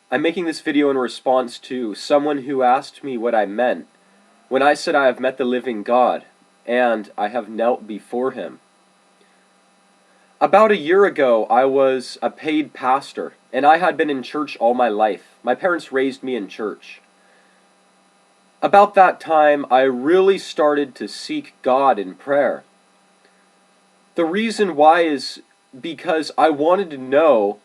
I'm making this video in response to someone who asked me what I meant when I said I have met the living God and I have knelt before Him. About a year ago, I was a paid pastor, and I had been in church all my life. My parents raised me in church. About that time, I really started to seek God in prayer. The reason why is because I wanted to know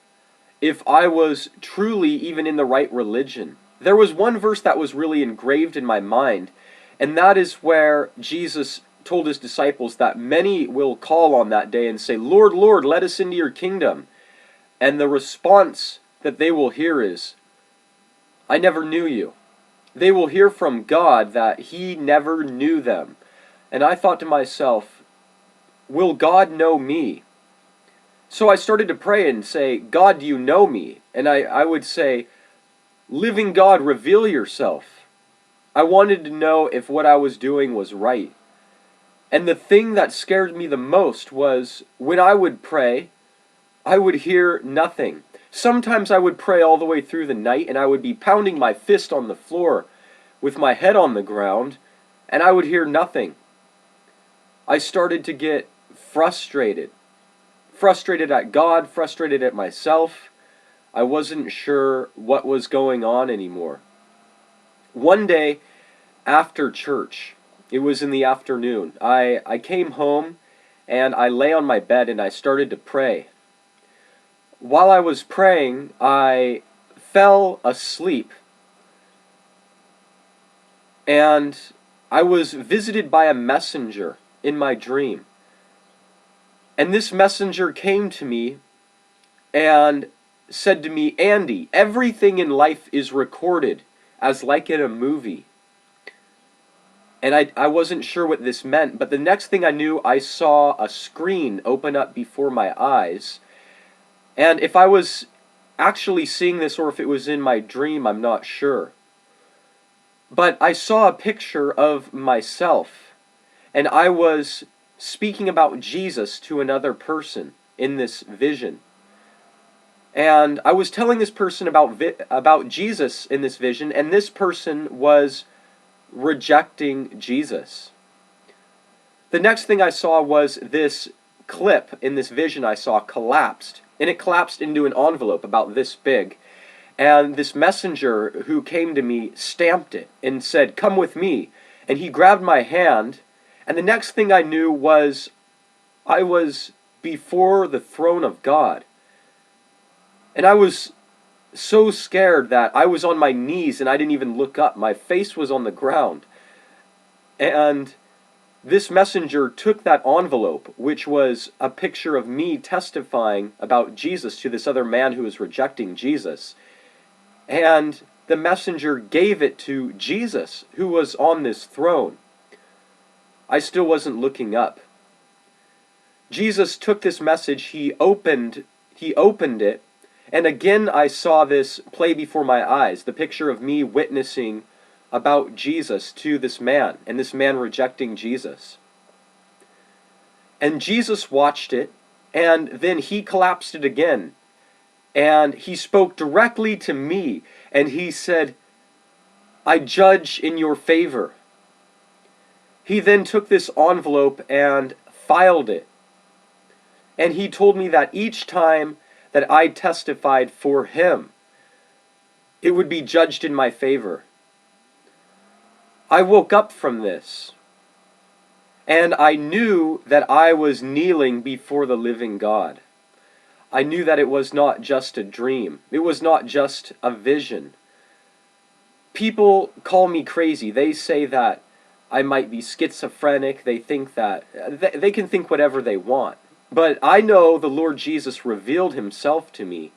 if I was truly even in the right religion. There was one verse that was really engraved in my mind, and that is where Jesus told His disciples that many will call on that day and say, "Lord, Lord, let us into your kingdom." And the response that they will hear is, "I never knew you." They will hear from God that He never knew them. And I thought to myself, will God know me? So I started to pray and say, "God, do you know me?" And I would say, "Living God, reveal yourself." I wanted to know if what I was doing was right. And the thing that scared me the most was when I would pray, I would hear nothing. Sometimes I would pray all the way through the night and I would be pounding my fist on the floor with my head on the ground and I would hear nothing. I started to get frustrated. Frustrated at God, frustrated at myself. I wasn't sure what was going on anymore. One day after church, it was in the afternoon, I came home and I lay on my bed and I started to pray. While I was praying, I fell asleep. And I was visited by a messenger in my dream. And this messenger came to me and said to me, "Andy, everything in life is recorded as like in a movie." And I wasn't sure what this meant, but the next thing I knew, I saw a screen open up before my eyes. And if I was actually seeing this or if it was in my dream, I'm not sure. But I saw a picture of myself, and I was speaking about Jesus to another person in this vision. And I was telling this person about Jesus in this vision, and this person was rejecting Jesus. The next thing I saw was this clip in this vision I saw collapsed, and it collapsed into an envelope about this big. And this messenger who came to me stamped it and said, "Come with me." And he grabbed my hand, and the next thing I knew was I was before the throne of God. And I was so scared that I was on my knees and I didn't even look up. My face was on the ground. And this messenger took that envelope, which was a picture of me testifying about Jesus to this other man who was rejecting Jesus. And the messenger gave it to Jesus, who was on this throne. I still wasn't looking up. Jesus took this message, he opened it, and again I saw this play before my eyes, the picture of me witnessing about Jesus to this man, and this man rejecting Jesus. And Jesus watched it, and then he collapsed it again. And he spoke directly to me, and he said, "I judge in your favor." He then took this envelope and filed it. And he told me that each time that I testified for him, it would be judged in my favor. I woke up from this, and I knew that I was kneeling before the living God. I knew that it was not just a dream. It was not just a vision. People call me crazy. They say that I might be schizophrenic. They think that they can think whatever they want. But I know the Lord Jesus revealed Himself to me.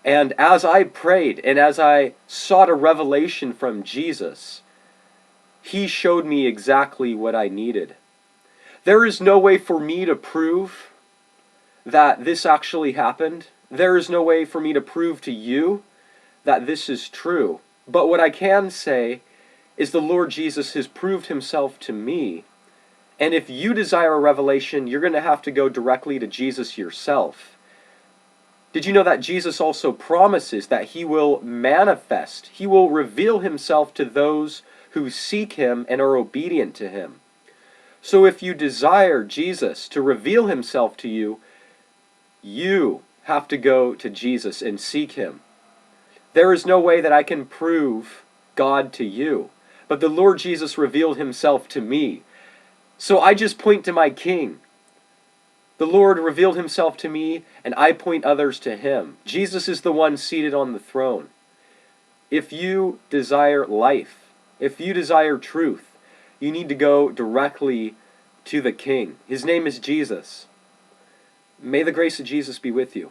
And as I prayed and as I sought a revelation from Jesus, He showed me exactly what I needed. There is no way for me to prove that this actually happened. There is no way for me to prove to you that this is true. But what I can say is the Lord Jesus has proved Himself to me. And if you desire a revelation, you're going to have to go directly to Jesus yourself. Did you know that Jesus also promises that he will manifest, he will reveal himself to those who seek him and are obedient to him? So if you desire Jesus to reveal himself to you, you have to go to Jesus and seek him. There is no way that I can prove God to you, but the Lord Jesus revealed himself to me. So I just point to my King. The Lord revealed himself to me, and I point others to him. Jesus is the one seated on the throne. If you desire life, if you desire truth, you need to go directly to the King. His name is Jesus. May the grace of Jesus be with you.